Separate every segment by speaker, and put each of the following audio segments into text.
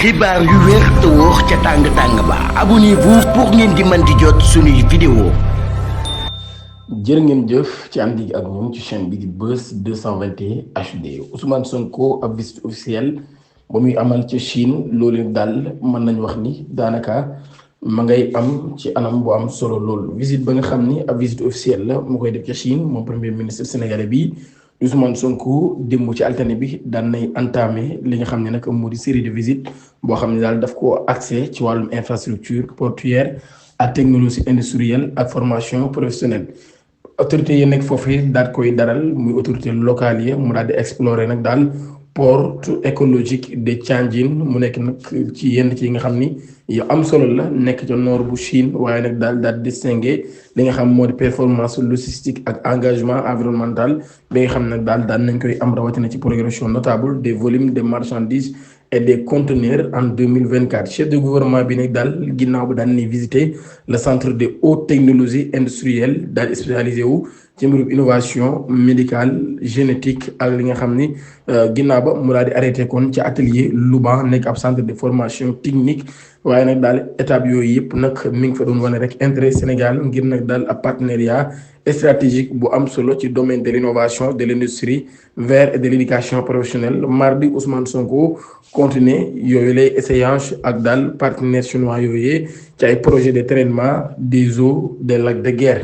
Speaker 1: xibaar yu wér te wóor ca tàng-tàng ba abonnez-vous pour ngeen di mën di jot suñuy vidéo.
Speaker 2: jërë ngeen jëf ci ànd ak ñun ci chaîne bi di Buzz 221 HD Ousmane Sonko ab visite officielle ba muy amal ca Chine loolu daal mën nañu wax ni daanaka ma ngay am ci anam bu am solo loolu visite ba nga xam ni ab visite officielle la mu koy def ca Chine moom premier ministre sénégalais bi Ousmane Sonko démb ci altine bi daan nay entamé li nga xam ne nag moo di série de visite boo xam ne daal daf ko accès ci wàllum infrastructure portuaire ak technologie industrielle ak formation professionnelle. autorité yi nekk foofu daal koy daral muy autorité locale yi mu daal di explorer nag daal port écologique de Tianjin mu nekk nag ci yenn ci yi nga xam ni yu am solo la nekk ca nord bu Chine waaye nag daal distinguer li nga xam moo di performance logistique ak engagement environnemental bi nga xam nag daal nañ koy am rawatina ci progression notable des volumes de marchandises et des conteneurs en 2024 chef de gouvernement bi nag daal ginnaaw ba daan ni visiter le centre de haute technologie industrielle daal spécialisé wu ci mbirum innovation médicale génétique ak li nga xam ni ginnaaw ba mu daal di arrêté kon ci atelier Louban nekk ab centre de formation technique waaye nag daal étape yooyu yëpp nag mi ngi fa doon wane rek intérêt Sénégal ngir nag daal ab partenariat stratégique bu am solo ci domaine de l'innovation de l'industrie verte et de l'éducation professionnelle mardi Ousmane Sonko continué yooyu lay échange ak daal partenaires chinois yooyu ci ay projet de traitement des eaux des lacs de Guiers.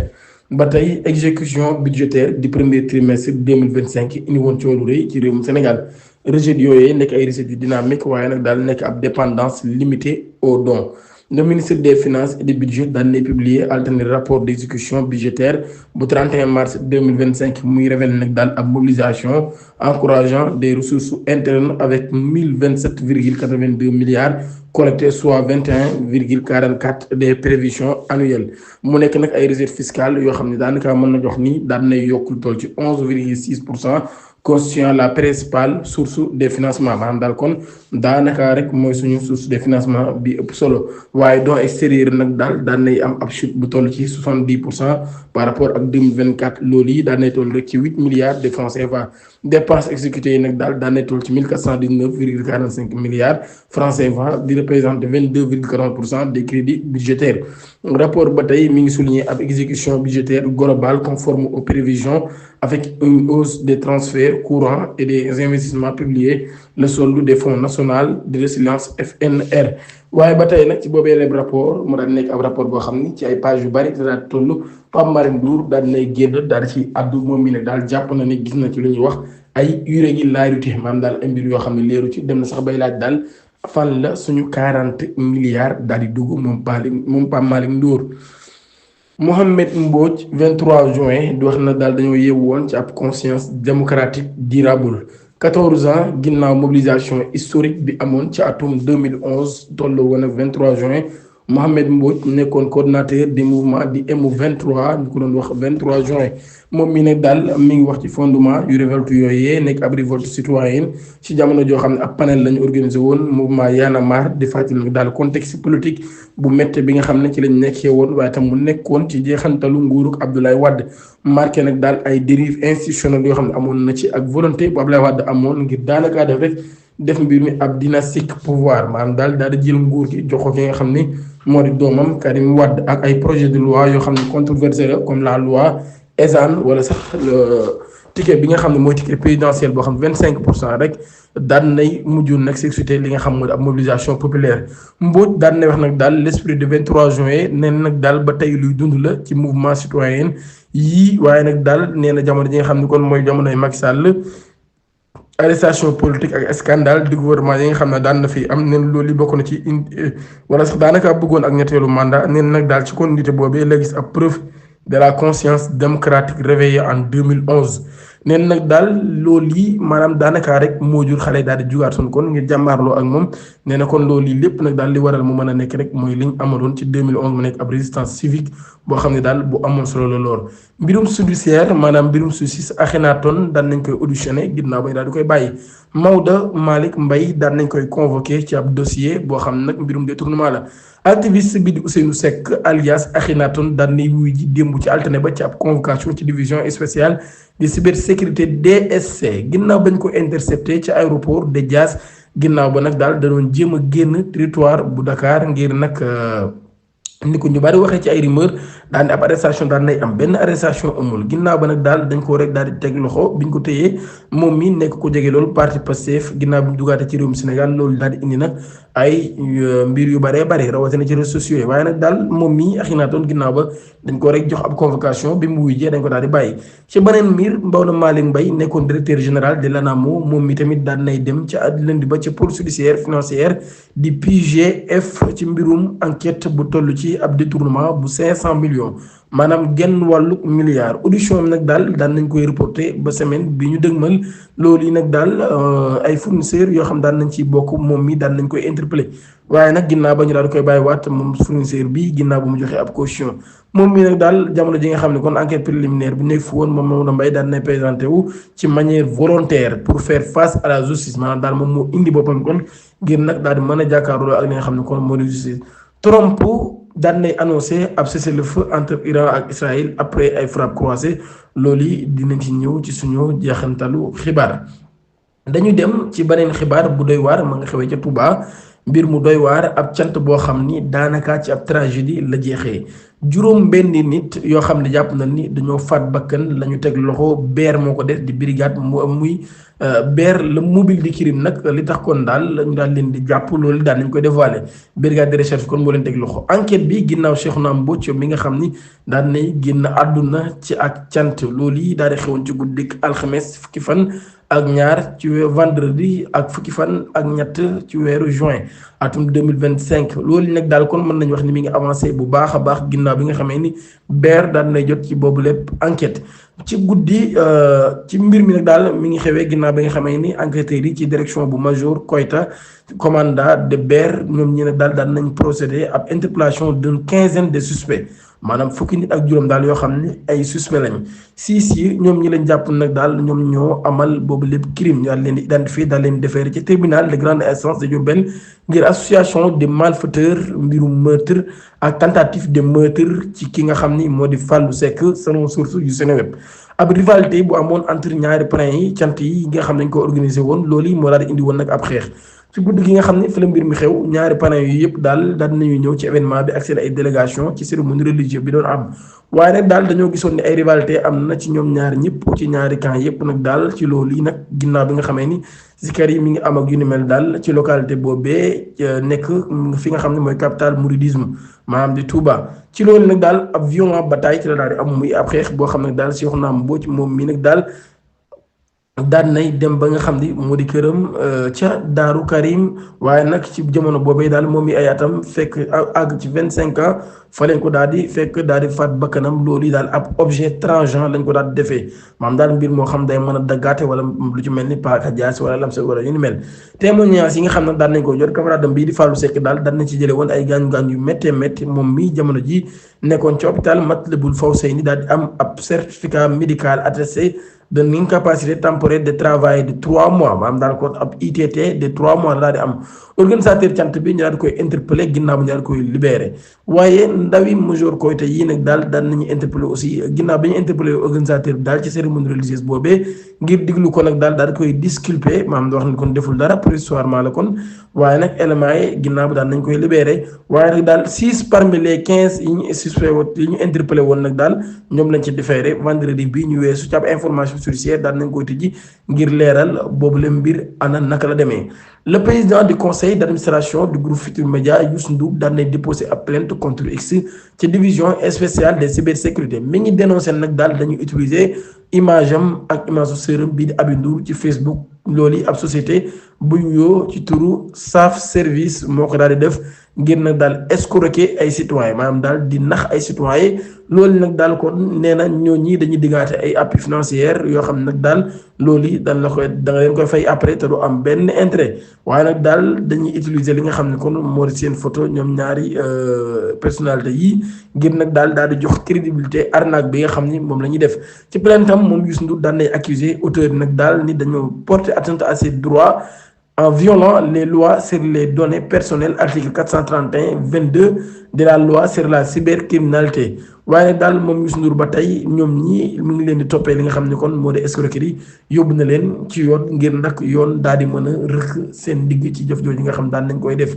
Speaker 2: ba tey exécution budgétaire du premier trimestre 2025 indi woon ci wàllu rëy ci réewum Sénégal recettes yooyu nekk ay recettes yu dynamique waaye nag daal nekk ab dépendance limitée aux dons. Le ministre des Finances et du Budget daan na publier alterné rapport d'exécution budgétaire bu 31 mars 2025 muy révélé nag daal ab mobilisation encourageant des ressources internes avec 1027,82 milliards collectés soit 21,44 des prévisions annuelles mu nekk nag ay recettes fiscales yoo xam ne daanaka mën na jox ni daan nay yokkul tool ci 11,6% constituant la principale source de financement maanaam daal kon daanaka rek mooy suñu source de financement bi ëpp solo waaye don extérieur nag daal daan nay am ab chute bu toll ci 70% par rapport ak 2024 loolu yi daan nay toll rek ci 8 milliards de francs CFA dépenses exécutées yi nag daal daan nay toll ci 1419,45 milliards francs CFA di représenter 22,40% des crédits budgétaires rapport ba tey mi ngi souligner ab exécution budgétaire globale conforme aux prévisions avec une hausse des transferts courants et des investissements publiés le solde des fonds national de résilience FNR waaye ba tey nag ci boobee lépp rapport mu daal nekk ab rapport boo xam ni ci ay page yu bari daal toll Pape Marème Ndour daal nay génn daal ci addu moom mi ne daal jàpp na ne gis na ci lu ñuy wax ay irrégularité maanaam daal ay mbir yoo xam ne leeru ci dem na sax bay laaj daal fan la suñu 40 milliards daal di dugg moom Pape Marème Ndour. Mohamed Mbodj 23 juin di wax na daal dañoo yeewu woon ci ab conscience démocratique durable 14 ans ginnaaw mobilisation historique bi amoon ci atum 2011 tolloo woon ak 23 juin Mohamed Mbodj nekkoon coordonnateur du mouvement di M23 ñu ko doon wax 23 juin moom mi nag daal mi ngi wax ci fondement yu révolte yooyee nekk ab révolte citoyenne ci jamono joo xam ne ab panel lañu organisé woon mouvement Y'en a marre di fàttali nag daal contexte politique bu métti bi nga xam ne ci lañ nekkee woon waaye tam mu nekkoon ci jeexantalu nguurug Abdoulaye Wade marqué nag daal ay dérives institutionnelles yoo xam ne amoon na ci ak volonté bu Abdoulaye Wade amoon ngir daanaka def mbir mi ab dynastique pouvoir maanaam daal di jël nguur gi jox ko ki nga xam ne moo di doomam Karim Wade ak ay projet de loi yoo xam ne controversé la comme la loi Ezzan wala sax ticket bi nga xam ne mooy ticket présidentiel boo xam 25% rek daan nay mujjoon nag s'exécuter li nga xam mooy ab mobilisation populaire Mbodj daan nay wax nag daal l'esprit de 23 juin neen nag daal ba tey luy dund la ci mouvement citoyen yii waaye nag daal nee na jamono ji nga xam ne kon mooy jamonoy Macky Sall arrestation politique ak scandale du gouvernement yi nga xam ne daan na fi am neen loolu li bokk na ci wala sax daanaka bëggoon ak ñetteelu mandat neen nag daal ci continuité boobee la gis ab preuve de la conscience démocratique réveillée en 2011 neen nag daal loolu yi maanaam daanaka rek moo jur xale daal di jugaat son kon ngir jàmmaarloo ak moom nee na kon loolu yi lépp nag daal li waral mu mën a nekk rek mooy liñ amaloon ci 2011 mu nekk ab résistance civique boo xam ne daal bu amoon solo la lool. mbirum judiciaire maanaam mbirum justice Akhenaton daan nañ koy auditionné ginnaaw bay daal di koy bàyyi Maodo Malick Mbaye daan nañ koy convoqué ci ab dossier boo xam ne nag mbirum détournement la. activiste bi di Ousseynou Seck alias Akhenaton daan nay wuy ji démb ci alterné ba ci ab convocation ci division spéciale de cybersécurité DSC ginnaaw bañ ko intercepté ci aéroport de Diass ginnaaw ba nag daal da doon jéem a génn territoire bu Dakar ngir nag ni ko ñu bari waxee ci ay rumeur daal di ab arrestation daal nay am benn arrestation amul ginnaaw ba nag daal dañ ko rek daal di teg loxo biñ ko téyee moom mi nekk ko jege loolu parti Pastef ginnaaw bi mu dugaate ci réewum Sénégal loolu daal di indi nag ay mbir yu baree bari rawatina ci réseaux sociaux yi waaye nag daal moom mi Akhenaton ginnaaw ba dañ ko rek jox ab convocation bi mu wujjee dañ ko daal di bàyyi ci beneen mbir Maodo Malick Mbaye nekkoon directeur général de l'ANAMO moom mi tamit daal nay dem ca lundi ba ca pôle judiciaire financière di PGF ci mbirum enquête bu toll ci ab détournement bu 500 millions maanaam genn wàllu milliard audition bi nag daal daan nañ koy reporté ba semaine bi ñu dëgmal loolu yi nag daal ay fournisseurs yoo xam daan nañ ci bokk moom mi daan nañ koy interpellé waaye nag ginnaaw ba ñu daal di koy bàyyiwaat moom fournisseur bi ginnaaw ba mu joxe ab caution moom mi nag daal jamono ji nga xam ne kon enquête préliminaire bi nekk fu woon moom Maodo Mbaye daan nay présenté wu ci manière volontaire pour faire face à la justice maanaam daal moom moo indi boppam kon ngir nag daal di mën a jàkkaarloo ak li nga xam ne kon moo di justice Trump daan nay annoncé ab cessez-le-feu entre Iran ak Israël après ay frappes croisées loolu yi dinañ ci ñëw ci suñu jeexantalu xibaar dañu dem ci beneen xibaar bu doy waar ma nga xewee ca Touba mbir mu doy waar ab cant boo xam ni daanaka ci ab tragédie la jeexee juróom benn nit yoo xam ne jàpp na ni dañoo faat bakkan la ñu teg loxo beer moo ko def di brigade muy beer le mobile di crime nag li tax kon daal ñu daal leen di jàpp loolu daal nañ koy dévoilé brigade de recherche kon moo leen teg loxo enquête bi ginnaaw Cheikhouna Mbodj mi nga xam ni daan nay génn àdduna ci ak cant loolu yi daal di xewoon ci guddik alxames fukki fan ak ñaar ci vendredi ak fukki fan ak ñett ci weeru juin atum 2025 loolu nag daal kon mën nañu wax ni mi ngi avancé bu baax a baax ginnaaw bi nga xamee ni beer daan nay jot ci boobu lépp enquête ci guddi ci mbir mi nag daal mi ngi xewee ginnaaw bi nga xamee ni enquêteurs yi ci direction bu major Koyta commandant de beer ñoom ñi nag daal daan nañ procéder ab interpellation d'une quinzaine de suspects maanaam fukki nit ak juróom daal yoo xam ne ay suspect lañ siis yi ñoom ñi leen jàpp nag daal ñoom ñoo amal boobu lépp crime ñu daal leen di identifier daal leen déférer ci tribunal de grande instance de Diourbel ngir association de malfaiteurs mbirum meurtre ak tentative de meurtre ci ki nga xam ni moo di Fallou Seck selon source yu Seneweb ab rivalité bu amoon entre ñaari parrains yi cant yi nga xam ne dañ ko organisé woon loolu yi moo daal di indi woon nag ab xeex ci guddi gi nga xam ne fi la mbir mi xew ñaari parrains yu yëpp daal nañuy ñëw ci événement bi ak seen ay délégation ci cérémonie religieuse bi doon am waaye nag daal dañoo gisoon ni ay rivalité am na ci ñoom ñaari ñëpp ci ñaari camp yëpp nag daal ci loolu yi nag ginnaaw bi nga xamee ni zikar yi mi ngi am ak yu ni mel daal ci localité boobee nekk fi nga xam ne mooy capitale mouridisme maanaam di Touba ci loolu nag daal ab violent bataille ci la daal di am muy ab xeex boo xam ne daal Cheikhouna Mbodj moom mi nag daal daan nay dem ba nga xam ni moo di këram ca Daaru Karim waaye nag ci jamono boobee daal moom mi ay atam fekk àgg ci 25 ans fa leen ko daal di fekk daal di faat bakkanam loolu yi daal ab objet transgenre lañ ko daal di defee maanaam daal mbir moo xam day mën a daggaate wala lu ci mel ni paaka jaas wala lamse wala yu ni mel témoignage yi nga xam ne daan nañ ko jot camarade bii di Fallou Seck daal daan nañ ci jële woon ay gaañu-gaañ yu méttee métti moom mi jamono ji nekkoon ci hôpital Matlaboul Fawzeyni daal di am ab certificat médical attesté d'une incapacité temporaire de travail de 3 mois maanaam daal ko ab ITT de 3 mois la daal di am organisateur cant bi ñu daal di koy interpellé ginnaaw bi ñu daal di koy libéré waaye ndawi major Koyta yii nag daal daan nañu interpellé aussi ginnaaw bi ñu interpellé organisateur bi daal ci cérémonie religieuse boobee ngir diglu ko nag daal di koy disculpé maanaam da wax ne kon deful dara provisoirement la kon waaye nag éléments yi ginnaaw bi daal nañ koy libéré waaye nag daal 6 parmi les 15 yi ñu suspect yi ñu interpellé woon nag daal ñoom lañ ci différé vendredi bii ñu weesu ci ab information judiciaire daal nañ koy tijji ngir leeral boobu la mbir ana naka la demee le président du conseil d'administration du groupe Futurs Médias Youssou Ndour daan nañ déposé ab plainte contre X ci division spéciale de cybersécurité mi ngi dénoncé nag daal dañu utiliser image am ak image su sërëm bii di Aby Ndour ci Facebook loolu yi ab société bu yoo ci turu SAF service moo ko daal di def ngir nag daal escroquer ay citoyens maanaam daal di nax ay citoyens loolu nag daal kon nee na ñoo ñii dañuy diggaate ay appui financière yoo xam ne nag daal loolu yi dañ la koy da nga leen koy fay après te du am benn intérêt waaye nag daal dañuy utiliser li nga xam ne kon moo di seen photo ñoom ñaari personnalité yi ngir nag daal di jox crédibilité arnaque bi nga xam ni moom la ñuy def ci plainte am moom Youssou Ndour daan nay accusé auteur nag daal ni dañoo porter atteinte à ses droits en violant les lois sur les données personnelles article 431 22 de la loi sur la cybercriminalité waaye daal moom Youssou Ndour ba tey ñoom ñii mu ngi leen di toppee li nga xam ne kon moo di escroquerie yóbbu na leen ci yoon ngir nag yoon daal di mën a rëkk seen digg ci jëf jooju nga xam daal nañ koy def.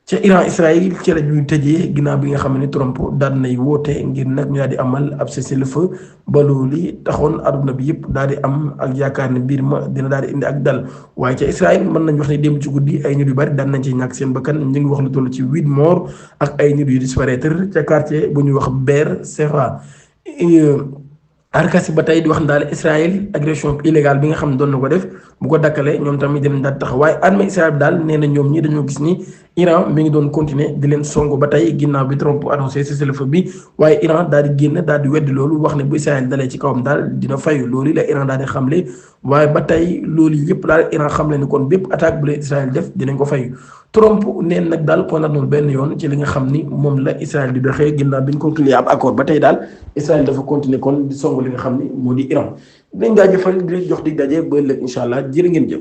Speaker 2: ca Iran Israël ci la ñuy tëjee ginnaaw bi nga xam ne Trump daal nay woote ngir nag ñu daal di amal ab cessez-le-feu ba loolu taxoon adduna bi yëpp daal di am ak yaakaar ne mbir ma dina daal di indi ak dal waaye ca Israël mën nañ wax ne démb ci guddi ay nit yu bari daan nañ ci ñàkk seen bakkan ñu ngi wax lu toll ci 8 morts ak ay nit yu disparaître ca quartier bu ñuy wax Beer Sheva. Arkasi ba tey di wax ne daal Israël agression illégale bi nga xam ne doon na ko def bu ko dakkalee ñoom tamit dinañ daal tax waaye armée Israël bi daal nee na ñoom ñi dañoo gis ni Iran mi ngi doon continuer di leen songu ba tey ginnaaw bi Trump annoncé cessez-le-feu bi waaye Iran daal di génn daal di weddi loolu wax ne bu Israël dalee ci kawam daal dina fayu loolu la Iran daal di xamle waaye ba tey loolu yëpp daal Iran xamle ni kon bépp attaque bu leen Israël def dinañ ko fayu. Trump neen nag daal ko noonu benn yoon ci li nga xam ni moom la Israël di doxee ginnaaw bi ñu conclure ab accord ba tey daal Israël dafa continuer kon di songu li nga xam ni moo di Iran dinañ jaajëfal di jox di daje ba ëllëg incha allah jërë ngeen jëf.